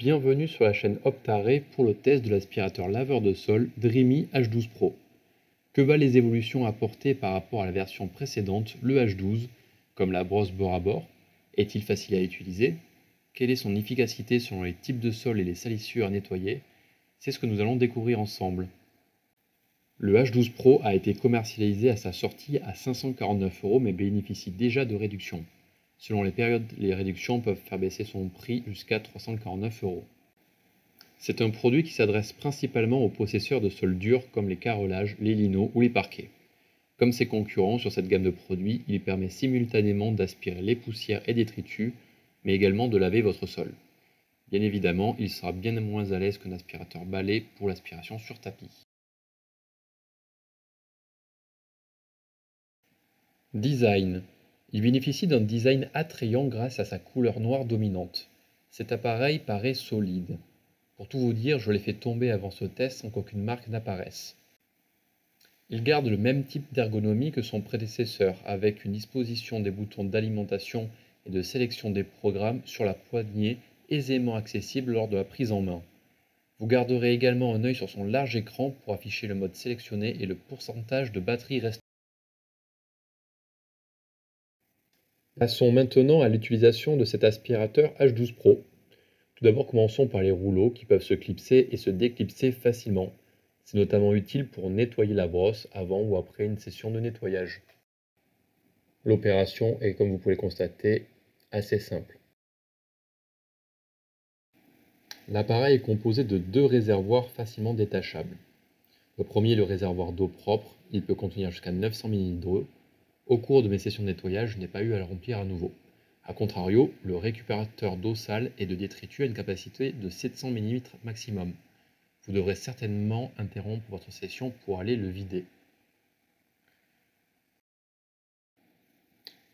Bienvenue sur la chaîne Optare pour le test de l'aspirateur laveur de sol Dreamy H12 Pro. Que valent les évolutions apportées par rapport à la version précédente, le H12, comme la brosse bord à bord? Est-il facile à utiliser? Quelle est son efficacité selon les types de sol et les salissures à nettoyer? C'est ce que nous allons découvrir ensemble. Le H12 Pro a été commercialisé à sa sortie à 549 € mais bénéficie déjà de réductions. Selon les périodes, les réductions peuvent faire baisser son prix jusqu'à 349 €. C'est un produit qui s'adresse principalement aux possesseurs de sols durs comme les carrelages, les linos ou les parquets. Comme ses concurrents sur cette gamme de produits, il permet simultanément d'aspirer les poussières et détritus, mais également de laver votre sol. Bien évidemment, il sera bien moins à l'aise qu'un aspirateur balai pour l'aspiration sur tapis. Design. Il bénéficie d'un design attrayant grâce à sa couleur noire dominante. Cet appareil paraît solide. Pour tout vous dire, je l'ai fait tomber avant ce test sans qu'aucune marque n'apparaisse. Il garde le même type d'ergonomie que son prédécesseur, avec une disposition des boutons d'alimentation et de sélection des programmes sur la poignée aisément accessible lors de la prise en main. Vous garderez également un œil sur son large écran pour afficher le mode sélectionné et le pourcentage de batterie restant. Passons maintenant à l'utilisation de cet aspirateur H12 Pro. Tout d'abord, commençons par les rouleaux qui peuvent se clipser et se déclipser facilement. C'est notamment utile pour nettoyer la brosse avant ou après une session de nettoyage. L'opération est, comme vous pouvez le constater, assez simple. L'appareil est composé de deux réservoirs facilement détachables. Le premier est le réservoir d'eau propre, il peut contenir jusqu'à 900 ml d'eau. Au cours de mes sessions de nettoyage, je n'ai pas eu à le remplir à nouveau. A contrario, le récupérateur d'eau sale et de détritus a une capacité de 700 ml maximum. Vous devrez certainement interrompre votre session pour aller le vider.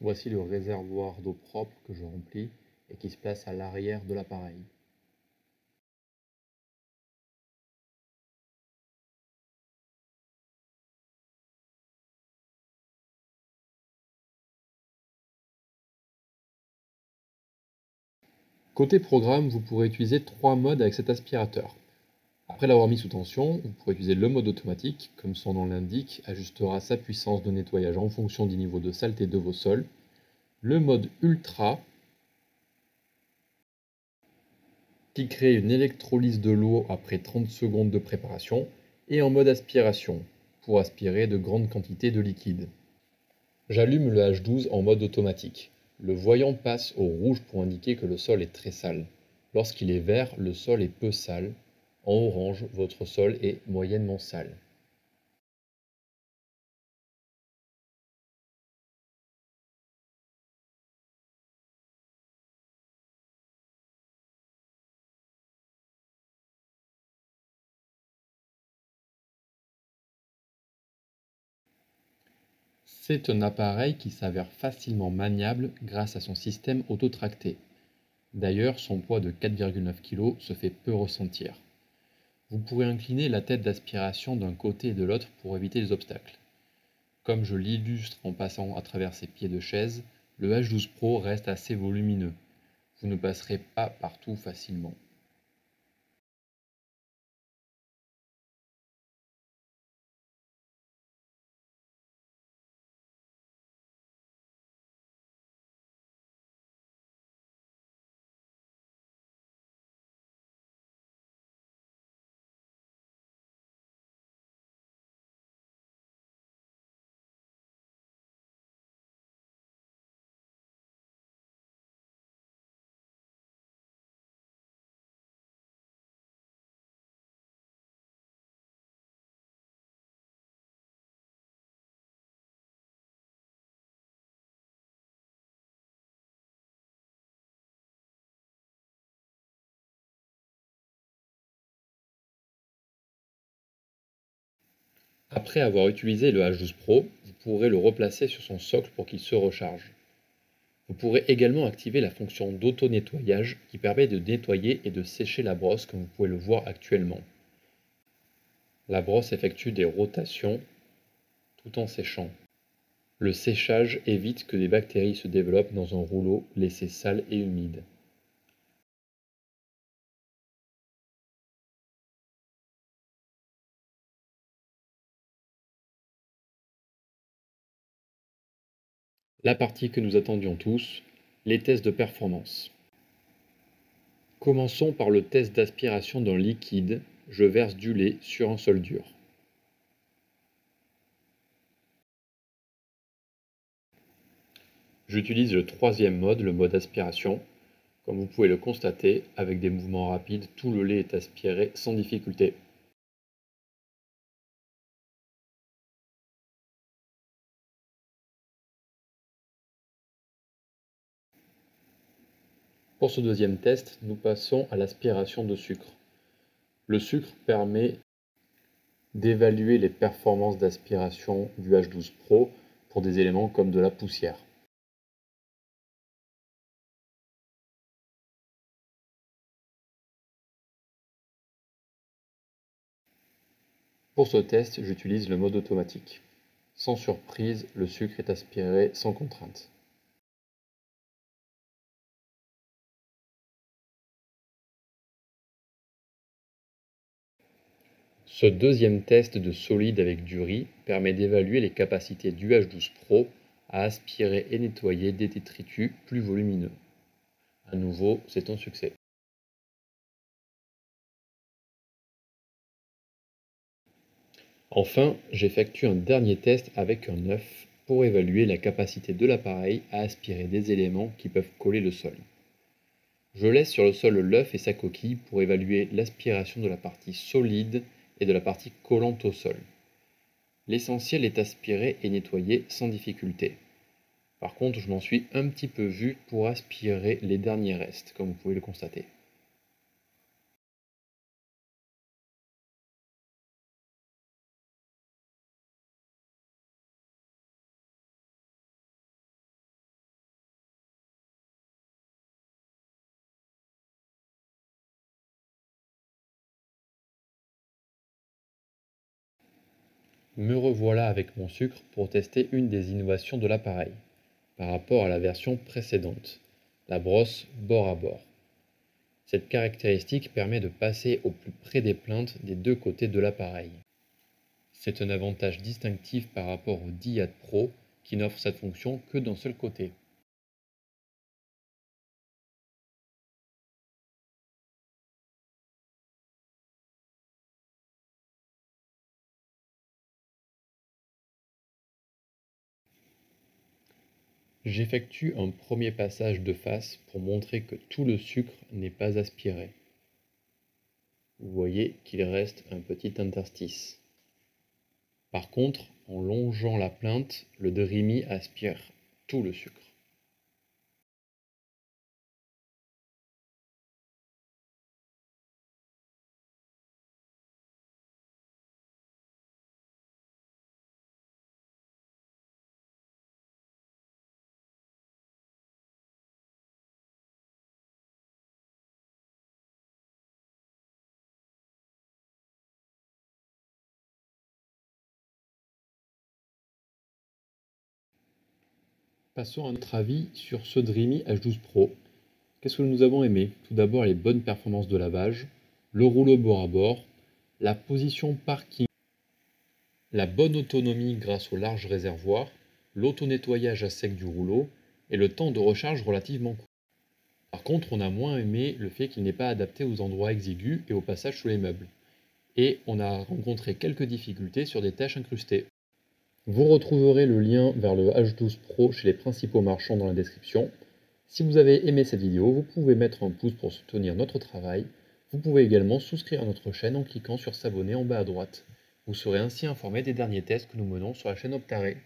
Voici le réservoir d'eau propre que je remplis et qui se place à l'arrière de l'appareil. Côté programme, vous pourrez utiliser 3 modes avec cet aspirateur. Après l'avoir mis sous tension, vous pourrez utiliser le mode automatique, comme son nom l'indique, ajustera sa puissance de nettoyage en fonction du niveau de saleté de vos sols. Le mode ultra, qui crée une électrolyse de l'eau après 30 secondes de préparation, et en mode aspiration, pour aspirer de grandes quantités de liquide. J'allume le H12 en mode automatique. Le voyant passe au rouge pour indiquer que le sol est très sale. Lorsqu'il est vert, le sol est peu sale. En orange, votre sol est moyennement sale. C'est un appareil qui s'avère facilement maniable grâce à son système autotracté. D'ailleurs, son poids de 4,9 kg se fait peu ressentir. Vous pourrez incliner la tête d'aspiration d'un côté et de l'autre pour éviter les obstacles. Comme je l'illustre en passant à travers ses pieds de chaise, le H12 Pro reste assez volumineux. Vous ne passerez pas partout facilement. Après avoir utilisé le H12 Pro, vous pourrez le replacer sur son socle pour qu'il se recharge. Vous pourrez également activer la fonction d'auto-nettoyage qui permet de nettoyer et de sécher la brosse comme vous pouvez le voir actuellement. La brosse effectue des rotations tout en séchant. Le séchage évite que des bactéries se développent dans un rouleau laissé sale et humide. La partie que nous attendions tous, les tests de performance. Commençons par le test d'aspiration d'un liquide. Je verse du lait sur un sol dur. J'utilise le troisième mode, le mode aspiration. Comme vous pouvez le constater, avec des mouvements rapides, tout le lait est aspiré sans difficulté. Pour ce deuxième test, nous passons à l'aspiration de sucre. Le sucre permet d'évaluer les performances d'aspiration du H12 Pro pour des éléments comme de la poussière. Pour ce test, j'utilise le mode automatique. Sans surprise, le sucre est aspiré sans contrainte. Ce deuxième test de solide avec du riz permet d'évaluer les capacités du H12 Pro à aspirer et nettoyer des détritus plus volumineux. À nouveau, c'est un succès. Enfin, j'effectue un dernier test avec un œuf pour évaluer la capacité de l'appareil à aspirer des éléments qui peuvent coller le sol. Je laisse sur le sol l'œuf et sa coquille pour évaluer l'aspiration de la partie solide et de la partie collante au sol. L'essentiel est aspiré et nettoyé sans difficulté. Par contre, je m'en suis un petit peu vu pour aspirer les derniers restes, comme vous pouvez le constater. Me revoilà avec mon sucre pour tester une des innovations de l'appareil, par rapport à la version précédente, la brosse bord à bord. Cette caractéristique permet de passer au plus près des plaintes des deux côtés de l'appareil. C'est un avantage distinctif par rapport au Diad Pro qui n'offre cette fonction que d'un seul côté. J'effectue un premier passage de face pour montrer que tout le sucre n'est pas aspiré. Vous voyez qu'il reste un petit interstice. Par contre, en longeant la plainte, le Dreamy aspire tout le sucre. Passons à notre avis sur ce Dreamy H12 Pro. Qu'est-ce que nous avons aimé? Tout d'abord les bonnes performances de lavage, le rouleau bord à bord, la position parking, la bonne autonomie grâce au large réservoir, l'auto-nettoyage à sec du rouleau et le temps de recharge relativement court. Par contre, on a moins aimé le fait qu'il n'est pas adapté aux endroits exigus et au passage sous les meubles. Et on a rencontré quelques difficultés sur des tâches incrustées. Vous retrouverez le lien vers le H12 Pro chez les principaux marchands dans la description. Si vous avez aimé cette vidéo, vous pouvez mettre un pouce pour soutenir notre travail. Vous pouvez également souscrire à notre chaîne en cliquant sur s'abonner en bas à droite. Vous serez ainsi informé des derniers tests que nous menons sur la chaîne Optaré.